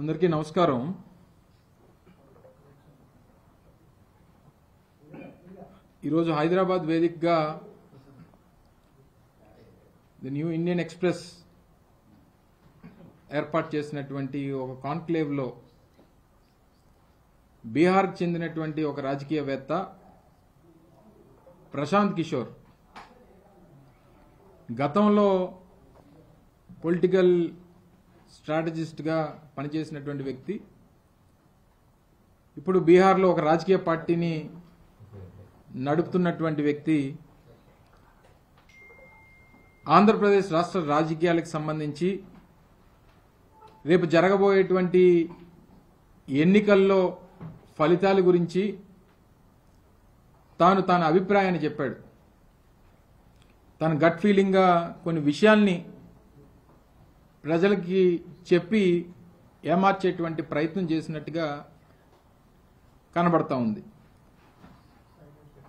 అందరికీ నమస్కారం. ఈరోజు హైదరాబాద్ వేదికగా ది న్యూ ఇండియన్ ఎక్స్ప్రెస్ ఏర్పాటు చేసినటువంటి ఒక కాన్క్లేవ్లో బీహార్కు చెందినటువంటి ఒక రాజకీయవేత్త ప్రశాంత్ కిషోర్ గతంలో పొలిటికల్ స్ట్రాటజిస్ట్గా పనిచేసినటువంటి వ్యక్తి ఇప్పుడు బీహార్లో ఒక రాజకీయ పార్టీని నడుపుతున్నటువంటి వ్యక్తి ఆంధ్రప్రదేశ్ రాష్ట్ర రాజకీయాలకు సంబంధించి రేపు జరగబోయేటువంటి ఎన్నికల్లో ఫలితాల గురించి తన అభిప్రాయాన్ని చెప్పాడు. తన గట్ ఫీలింగ్గా కొన్ని విషయాల్ని ప్రజలకి చెప్పి ఏమార్చేటువంటి ప్రయత్నం చేసినట్టుగా కనబడతా ఉంది.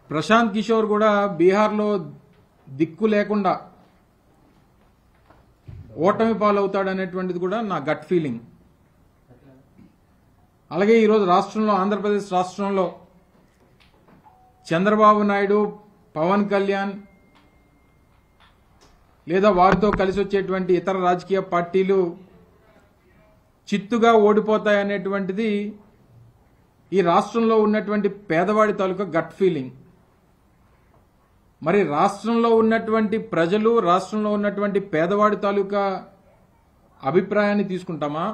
ప్రశాంత్ కిషోర్ కూడా బీహార్లో దిక్కు లేకుండా ఓటమి పాలవుతాడనేటువంటిది కూడా నా గట్ ఫీలింగ్. అలాగే ఈరోజు రాష్ట్రంలో ఆంధ్రప్రదేశ్ రాష్ట్రంలో చంద్రబాబు నాయుడు, పవన్ కళ్యాణ్ లేదా వారితో కలిసి వచ్చేటువంటి ఇతర రాజకీయ పార్టీలు చిత్తుగా ఓడిపోతాయనేటువంటిది ఈ రాష్ట్రంలో ఉన్నటువంటి పేదవాడి తాలూకా గట్ ఫీలింగ్. మరి రాష్ట్రంలో ఉన్నటువంటి ప్రజలు, రాష్ట్రంలో ఉన్నటువంటి పేదవాడి తాలూకా అభిప్రాయాన్ని తీసుకుంటామా,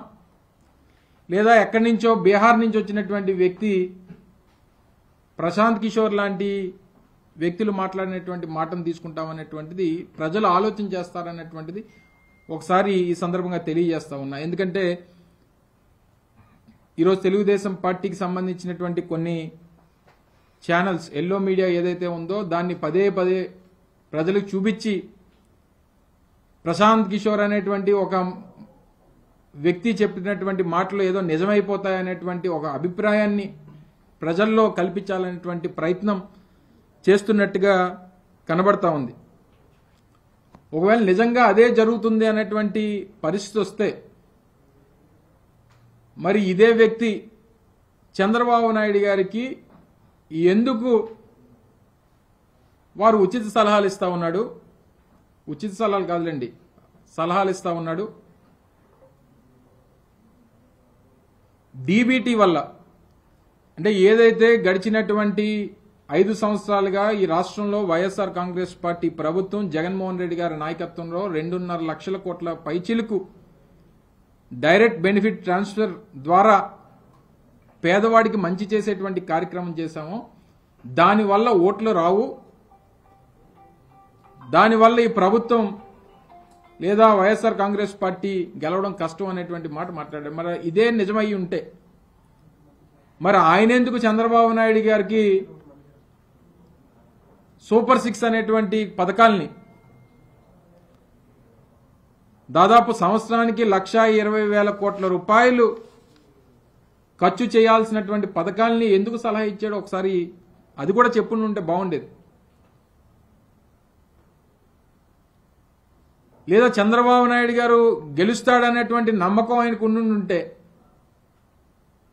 లేదా ఎక్కడి నుంచో బీహార్ నుంచి వచ్చినటువంటి వ్యక్తి ప్రశాంత్ కిషోర్ లాంటి వ్యక్తులు మాట్లాడినటువంటి మాటను తీసుకుంటామనేటువంటిది ప్రజలు ఆలోచన చేస్తారనేటువంటిది ఒకసారి ఈ సందర్భంగా తెలియజేస్తా ఉన్నా. ఎందుకంటే ఈరోజు తెలుగుదేశం పార్టీకి సంబంధించినటువంటి కొన్ని ఛానల్స్, ఎల్లో మీడియా ఏదైతే ఉందో దాన్ని పదే పదే ప్రజలకు చూపించి ప్రశాంత్ కిషోర్ అనేటువంటి ఒక వ్యక్తి చెప్పినటువంటి మాటలు ఏదో నిజమైపోతాయనేటువంటి ఒక అభిప్రాయాన్ని ప్రజల్లో కల్పించాలనేటువంటి ప్రయత్నం చేస్తున్నట్టుగా కనబడతా ఉంది. ఒకవేళ నిజంగా అదే జరుగుతుంది అనేటువంటి పరిస్థితి వస్తే మరి ఇదే వ్యక్తి చంద్రబాబు నాయుడు గారికి ఎందుకు వారు ఉచిత సలహాలు ఇస్తా ఉన్నాడు, ఉచిత సలహాలు కాదులేండి, సలహాలు ఇస్తా ఉన్నాడు. డీబీటీ వల్ల అంటే ఏదైతే గడిచినటువంటి 5 సంవత్సరాలుగా ఈ రాష్ట్రంలో వైఎస్ఆర్ కాంగ్రెస్ పార్టీ ప్రభుత్వం జగన్మోహన్ రెడ్డి గారి నాయకత్వంలో 2.5 లక్షల కోట్ల పైచిలకు డైరెక్ట్ బెనిఫిట్ ట్రాన్స్ఫర్ ద్వారా పేదవాడికి మంచి చేసేటువంటి కార్యక్రమం చేశాము. దానివల్ల ఓట్లు రావు, దానివల్ల ఈ ప్రభుత్వం లేదా వైఎస్ఆర్ కాంగ్రెస్ పార్టీ గెలవడం కష్టం అనేటువంటి మాట మాట్లాడారు. మరి ఇదే నిజమై ఉంటే మరి ఆయన ఎందుకు చంద్రబాబు నాయుడు గారికి సూపర్ 6 అనేటువంటి పథకాల్ని దాదాపు సంవత్సరానికి 1,20,000 కోట్ల రూపాయలు ఖర్చు చేయాల్సినటువంటి పథకాల్ని ఎందుకు సలహా ఇచ్చాడో ఒకసారి అది కూడా చెప్పుంటే బాగుండేది. లేదా చంద్రబాబు నాయుడు గారు గెలుస్తాడనేటువంటి నమ్మకం ఆయనకు ఉండుంటే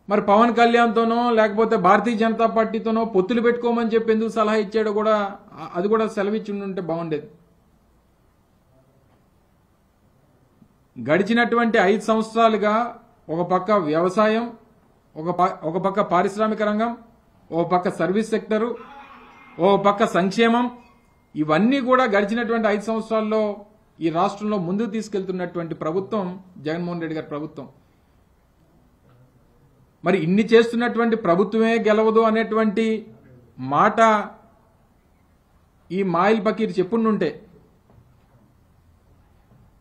మరి పవన్ కళ్యాణ్తోనో లేకపోతే భారతీయ జనతా పార్టీతోనో పొత్తులు పెట్టుకోమని చెప్పి ఎందుకు సలహా ఇచ్చాడో కూడా అది కూడా సెలవిచ్చి ఉంటే బాగుండేది. గడిచినటువంటి 5 సంవత్సరాలుగా ఒక పక్క వ్యవసాయం, ఒక పక్క పారిశ్రామిక రంగం, ఒక పక్క సర్వీస్ సెక్టరు, ఒక పక్క సంక్షేమం, ఇవన్నీ కూడా గడిచినటువంటి 5 సంవత్సరాల్లో ఈ రాష్ట్రంలో ముందుకు తీసుకెళ్తున్నటువంటి ప్రభుత్వం జగన్మోహన్ రెడ్డి గారి ప్రభుత్వం. మరి ఇన్ని చేస్తున్నటువంటి ప్రభుత్వమే గెలవదు అనేటువంటి మాట ఈ మాయిల్ పకీర్ చెప్పుంటే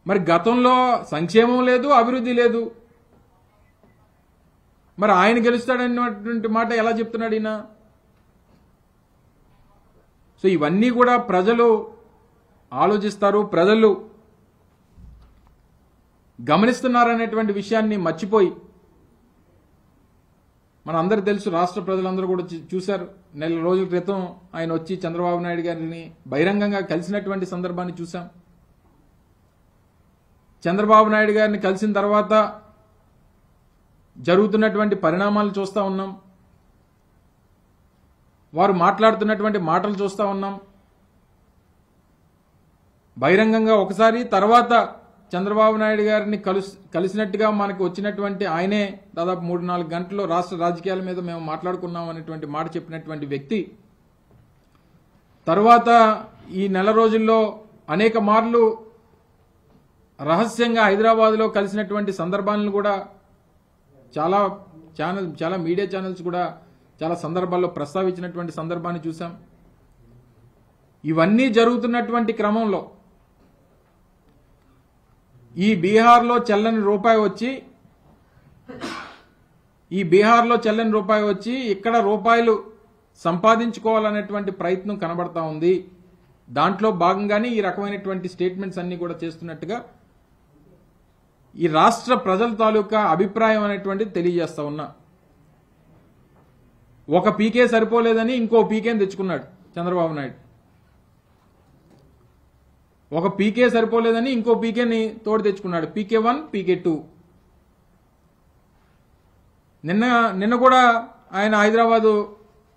మరి గతంలో సంక్షేమం లేదు, అభివృద్ధి లేదు, మరి ఆయన గెలుస్తాడనేటువంటి మాట ఎలా చెప్తున్నాడు ఈయన? సో ఇవన్నీ కూడా ప్రజలు ఆలోచిస్తారు, ప్రజలు గమనిస్తున్నారనేటువంటి విషయాన్ని మర్చిపోయి మన అందరికి తెలుసు, రాష్ట్ర ప్రజలందరూ కూడా చూశారు. నెల రోజుల క్రితం ఆయన వచ్చి చంద్రబాబు నాయుడు గారిని బహిరంగంగా కలిసినటువంటి సందర్భాన్ని చూశాం. చంద్రబాబు నాయుడు గారిని కలిసిన తర్వాత జరుగుతున్నటువంటి పరిణామాలు చూస్తూ ఉన్నాం, వారు మాట్లాడుతున్నటువంటి మాటలు చూస్తూ ఉన్నాం. బహిరంగంగా ఒకసారి, తర్వాత చంద్రబాబు నాయుడు గారిని కలిసినట్టుగా మనకు వచ్చినటువంటి ఆయనే దాదాపు 3-4 గంటల్లో రాష్ట్ర రాజకీయాల మీద మేము మాట్లాడుకున్నాం అనేటువంటి మాట చెప్పినటువంటి వ్యక్తి తర్వాత ఈ నెల రోజుల్లో అనేక మార్లు రహస్యంగా హైదరాబాద్లో కలిసినటువంటి సందర్భాలను కూడా చాలా మీడియా ఛానల్స్ కూడా చాలా సందర్భాల్లో ప్రస్తావించినటువంటి సందర్భాన్ని చూసాం. ఇవన్నీ జరుగుతున్నటువంటి క్రమంలో ఈ బీహార్లో చెల్లని రూపాయి వచ్చి ఇక్కడ రూపాయలు సంపాదించుకోవాలనేటువంటి ప్రయత్నం కనబడతా ఉంది. దాంట్లో భాగంగానే ఈ రకమైనటువంటి స్టేట్మెంట్స్ అన్ని కూడా చేస్తున్నట్టుగా ఈ రాష్ట్ర ప్రజల తాలూకా అభిప్రాయం అనేటువంటిది తెలియజేస్తా ఉన్నా. ఒక పీకే సరిపోలేదని ఇంకో పీకేని తెచ్చుకున్నాడు చంద్రబాబు నాయుడు. ఒక పీకే సరిపోలేదని ఇంకో పీకేని తోడు తెచ్చుకున్నాడు. పీకే 1, పీకే 2. నిన్న కూడా ఆయన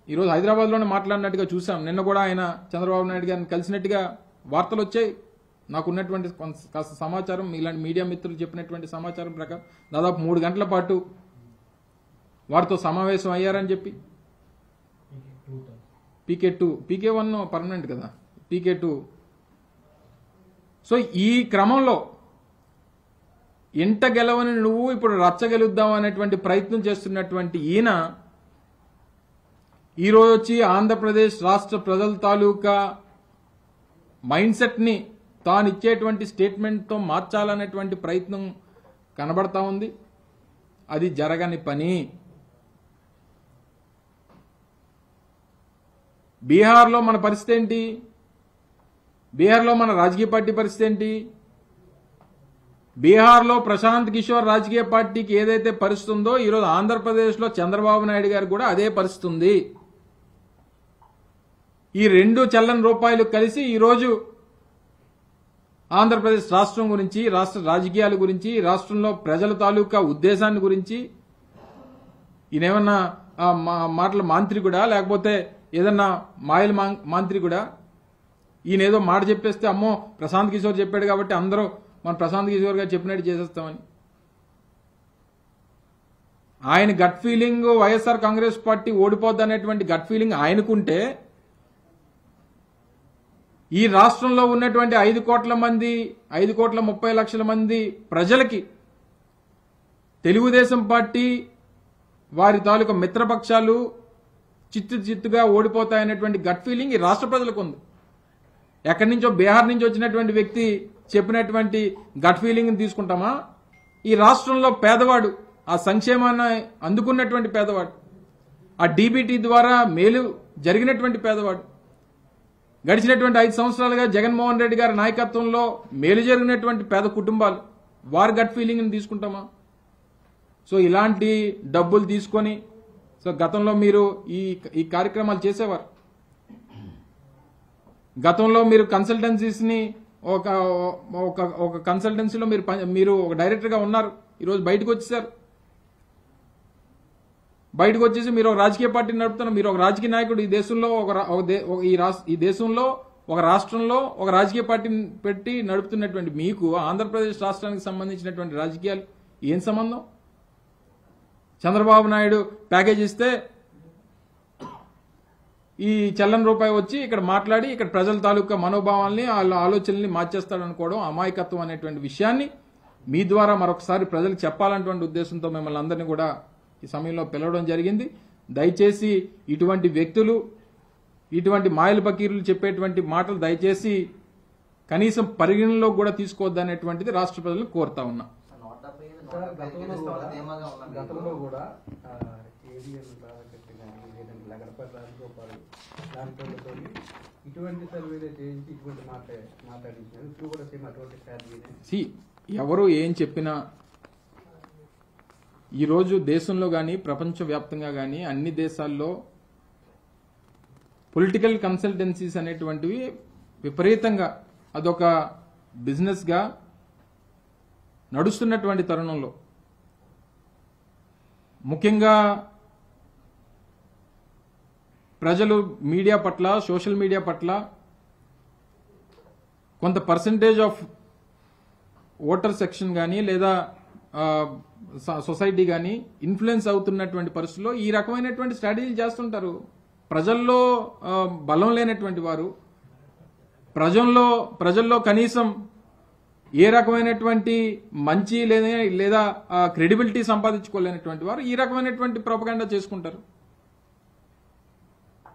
ఈరోజు హైదరాబాద్లోనే మాట్లాడినట్టుగా చూసాం. నిన్న కూడా ఆయన చంద్రబాబు నాయుడు గారిని కలిసినట్టుగా వార్తలు వచ్చాయి. నాకున్నటువంటి కాస్త సమాచారం, ఇలాంటి మీడియా మిత్రులు చెప్పినటువంటి సమాచారం ప్రకారం దాదాపు 3 గంటల పాటు వారితో సమావేశం అయ్యారని చెప్పి. పీకే 2, పీకే 1 పర్మనెంట్ కదా, పీకే 2. సో ఈ క్రమంలో ఇంట గెలవని నువ్వు ఇప్పుడు రచ్చ గెలుద్దాం అనేటువంటి ప్రయత్నం చేస్తున్నటువంటి ఈయన ఈరోజు వచ్చి ఆంధ్రప్రదేశ్ రాష్ట్ర ప్రజల తాలూకా మైండ్ సెట్ ని తాను ఇచ్చేటువంటి స్టేట్మెంట్తో మార్చాలనేటువంటి ప్రయత్నం కనబడతా ఉంది. అది జరగని పని. బీహార్లో మన పరిస్థితి ఏంటి? బీహార్లో మన రాజకీయ పార్టీ పరిస్థితి ఏంటి? బీహార్లో ప్రశాంత్ కిషోర్ రాజకీయ పార్టీకి ఏదైతే పరిస్థితి ఉందో ఈరోజు ఆంధ్రప్రదేశ్లో చంద్రబాబు నాయుడు గారు కూడా అదే పరిస్థితి ఉంది. ఈ 2 చెల్లని రూపాయలు కలిసి ఈరోజు ఆంధ్రప్రదేశ్ రాష్ట్రం గురించి, రాష్ట్ర రాజకీయాల గురించి, రాష్ట్రంలో ప్రజల తాలూకా ఉద్దేశాన్ని గురించి ఈయనేమన్నా మాటల మాంత్రికుడా, లేకపోతే ఏదన్నా మాయల మాంత్రికుడా? ఈయనేదో మాట చెప్పేస్తే అమ్మో ప్రశాంత్ కిషోర్ చెప్పాడు కాబట్టి అందరూ మన ప్రశాంత్ కిషోర్ గారు చెప్పినట్టు చేసేస్తామని. ఆయన gut feeling YSR Congress party ఓడిపోద్ది అనేటువంటి గట్ ఫీలింగ్ ఆయనకుంటే, ఈ రాష్ట్రంలో ఉన్నటువంటి 5 కోట్ల మంది 5,30 లక్షల మంది ప్రజలకి తెలుగుదేశం పార్టీ వారి తాలూకా మిత్రపక్షాలు చిత్తుగా ఓడిపోతాయనేటువంటి గట్ ఫీలింగ్ ఈ రాష్ట్ర ప్రజలకు ఉంది. ఎక్కడి నుంచో బీహార్ నుంచి వచ్చినటువంటి వ్యక్తి చెప్పినటువంటి గట్ ఫీలింగ్ తీసుకుంటామా? ఈ రాష్ట్రంలో పేదవాడు, ఆ సంక్షేమాన్ని అందుకున్నటువంటి పేదవాడు, ఆ డీబీటీ ద్వారా మేలు జరిగినటువంటి పేదవాడు, గడిచినటువంటి 5 సంవత్సరాలుగా జగన్మోహన్ రెడ్డి గారి నాయకత్వంలో మేలు జరిగినటువంటి పేద కుటుంబాలు, వారి గట్ ఫీలింగ్ని తీసుకుంటామా? సో ఇలాంటి డబ్బులు తీసుకొని, సో గతంలో మీరు ఈ కార్యక్రమాలు చేసేవారు. గతంలో మీరు కన్సల్టెన్సీస్ని ఒక కన్సల్టెన్సీలో మీరు ఒక డైరెక్టర్గా ఉన్నారు. ఈరోజు బయటకు వచ్చేసారు. బయటకు వచ్చేసి మీరు ఒక రాజకీయ పార్టీని నడుపుతున్నారు. మీరు ఒక రాజకీయ నాయకుడు. ఈ దేశంలో ఈ దేశంలో ఒక రాష్ట్రంలో ఒక రాజకీయ పార్టీని పెట్టి నడుపుతున్నటువంటి మీకు ఆంధ్రప్రదేశ్ రాష్ట్రానికి సంబంధించినటువంటి రాజకీయాలు ఏం సంబంధం? చంద్రబాబు నాయుడు ప్యాకేజ్ ఇస్తే ఈ చెల్లని రూపాయి వచ్చి ఇక్కడ మాట్లాడి ఇక్కడ ప్రజల తాలూకా మనోభావాల్ని వాళ్ళ ఆలోచనల్ని మార్చేస్తాడనుకోవడం అమాయకత్వం అనేటువంటి విషయాన్ని మీ ద్వారా మరొకసారి ప్రజలకు చెప్పాలన్నటువంటి ఉద్దేశంతో మిమ్మల్ని అందరినీ కూడా ఈ సమయంలో పిలవడం జరిగింది. దయచేసి ఇటువంటి వ్యక్తులు, ఇటువంటి మాయల పకీరులు చెప్పేటువంటి మాటలు దయచేసి కనీసం పరిగణనలో కూడా తీసుకోవద్దనేటువంటిది రాష్ట్ర ప్రజలను కోరుతా ఉన్నా. గతంలో కూడా ఇటువంటి సర్వేలు చేయించి ఇటువంటి మాట్లాడించారు. ఇప్పుడు కూడా సేమ్ అటువంటి స్ట్రాటజీ. ఎవరు ఏం చెప్పినా ఈరోజు దేశంలో కానీ ప్రపంచవ్యాప్తంగా కానీ అన్ని దేశాల్లో పొలిటికల్ కన్సల్టెన్సీస్ అనేటువంటివి విపరీతంగా అదొక బిజినెస్గా నడుస్తున్నటువంటి తరుణంలో ముఖ్యంగా ప్రజలు మీడియా పట్ల, సోషల్ మీడియా పట్ల కొంత పర్సంటేజ్ ఆఫ్ ఓటర్ సెక్షన్ కానీ లేదా సొసైటీ కానీ ఇన్ఫ్లుయెన్స్ అవుతున్నటువంటి పరిస్థితుల్లో ఈ రకమైనటువంటి స్ట్రాటజీ చేస్తుంటారు. ప్రజల్లో బలం లేనటువంటి వారు, ప్రజల్లో కనీసం ఏ రకమైనటువంటి మంచి లేదా క్రెడిబిలిటీ సంపాదించుకోలేనటువంటి వారు ఈ రకమైనటువంటి ప్రొపగాండా చేసుకుంటారు.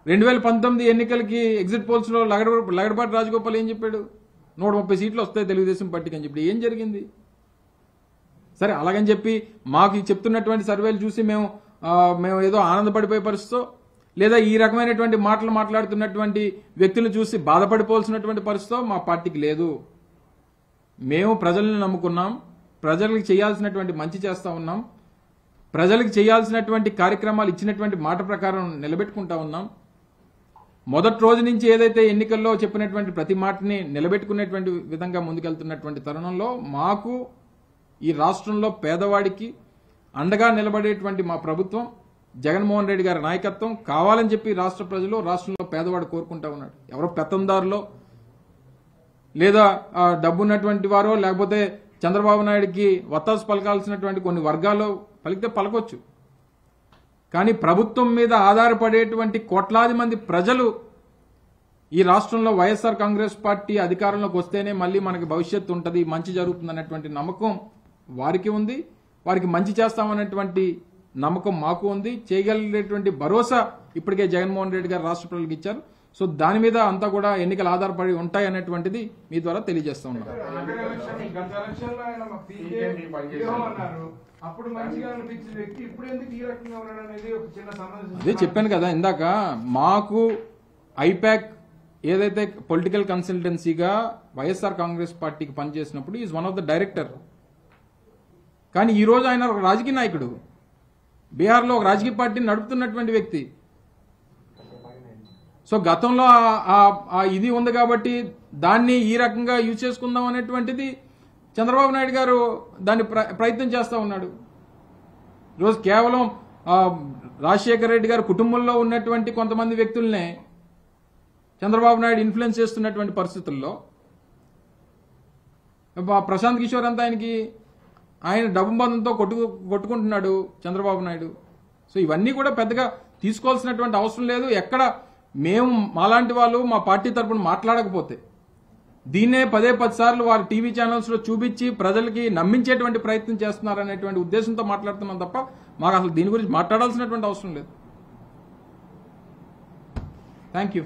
2019 ఎన్నికలకి ఎగ్జిట్ పోల్స్ లో లగడపాటి రాజగోపాల్ ఏం చెప్పాడు? 130 సీట్లు వస్తాయి తెలుగుదేశం పార్టీకి అని చెప్పి. ఏం జరిగింది? సరే, అలాగని చెప్పి మాకు చెప్తున్నటువంటి సర్వేలు చూసి మేము ఏదో ఆనందపడిపోయే పరిస్థితో లేదా ఈ రకమైనటువంటి మాటలు మాట్లాడుతున్నటువంటి వ్యక్తులు చూసి బాధపడిపోవాల్సినటువంటి పరిస్థితో మా పార్టీకి లేదు. మేము ప్రజల్ని నమ్ముకున్నాం, ప్రజలకు చేయాల్సినటువంటి మంచి చేస్తా ఉన్నాం, ప్రజలకు చేయాల్సినటువంటి కార్యక్రమాలు ఇచ్చినటువంటి మాట ప్రకారం నిలబెట్టుకుంటా ఉన్నాం. మొదటి రోజు నుంచి ఏదైతే ఎన్నికల్లో చెప్పినటువంటి ప్రతి మాటని నిలబెట్టుకునేటువంటి విధంగా ముందుకెళ్తున్నటువంటి తరుణంలో మాకు ఈ రాష్ట్రంలో పేదవాడికి అండగా నిలబడేటువంటి మా ప్రభుత్వం, జగన్మోహన్ రెడ్డి గారి నాయకత్వం కావాలని చెప్పి రాష్ట్ర ప్రజలు, రాష్ట్రంలో పేదవాడు కోరుకుంటా ఉన్నాడు. ఎవరో పెత్తందారులో లేదా డబ్బున్నటువంటి వారో లేకపోతే చంద్రబాబు నాయుడికి వత్తాసు పలకాల్సినటువంటి కొన్ని వర్గాల్లో పలికితే పలకొచ్చు. కానీ ప్రభుత్వం మీద ఆధారపడేటువంటి కోట్లాది మంది ప్రజలు ఈ రాష్ట్రంలో వైఎస్ఆర్ కాంగ్రెస్ పార్టీ అధికారంలోకి వస్తేనే మళ్ళీ మనకి భవిష్యత్తు ఉంటుంది, మంచి జరుగుతుంది అన్నటువంటి నమ్మకం వారికి ఉంది. వారికి మంచి చేస్తామన్నటువంటి నమ్మకం మాకు ఉంది. చేయగలిగేటువంటి భరోసా ఇప్పటికే జగన్మోహన్ రెడ్డి గారు రాష్ట్ర ప్రజలకు ఇచ్చారు. సో దాని మీద అంతా కూడా ఎన్నికలు ఆధారపడి ఉంటాయి అనేటువంటిది మీ ద్వారా తెలియజేస్తా ఉన్నాం. అదే చెప్పాను కదా ఇందాక, మాకు ఐపాక్ ఏదైతే పొలిటికల్ కన్సల్టెన్సీగా వైఎస్ఆర్ కాంగ్రెస్ పార్టీకి పనిచేసినప్పుడు is one of the director. కానీ ఈ రోజు ఆయన ఒక రాజకీయ నాయకుడు, బీహార్లో ఒక రాజకీయ పార్టీని నడుపుతున్నటువంటి వ్యక్తి. సో గతంలో ఇది ఉంది కాబట్టి దాన్ని ఈ రకంగా యూజ్ చేసుకుందాం అనేటువంటిది చంద్రబాబు నాయుడు గారు దాన్ని ప్రయత్నం చేస్తూ ఉన్నాడు. ఈరోజు కేవలం రాజశేఖర రెడ్డి గారి కుటుంబంలో ఉన్నటువంటి కొంతమంది వ్యక్తుల్నే చంద్రబాబు నాయుడు ఇన్ఫ్లుయెన్స్ చేస్తున్నటువంటి పరిస్థితుల్లో ప్రశాంత్ కిషోర్ అంతా ఆయన డబ్బు బంధంతో కొట్టుకుంటున్నాడు చంద్రబాబు నాయుడు. సో ఇవన్నీ కూడా పెద్దగా తీసుకోవాల్సినటువంటి అవసరం లేదు. ఎక్కడ మేము మాలాంటి వాళ్ళు మా పార్టీ తరఫున మాట్లాడకపోతే దీన్నే 10 సార్లు వారి టీవీ ఛానల్స్ లో చూపించి ప్రజలకి నమ్మించేటువంటి ప్రయత్నం చేస్తున్నారు అనేటువంటి ఉద్దేశంతో మాట్లాడుతున్నాం తప్ప మాకు అసలు దీని గురించి మాట్లాడాల్సినటువంటి అవసరం లేదు. Thank you.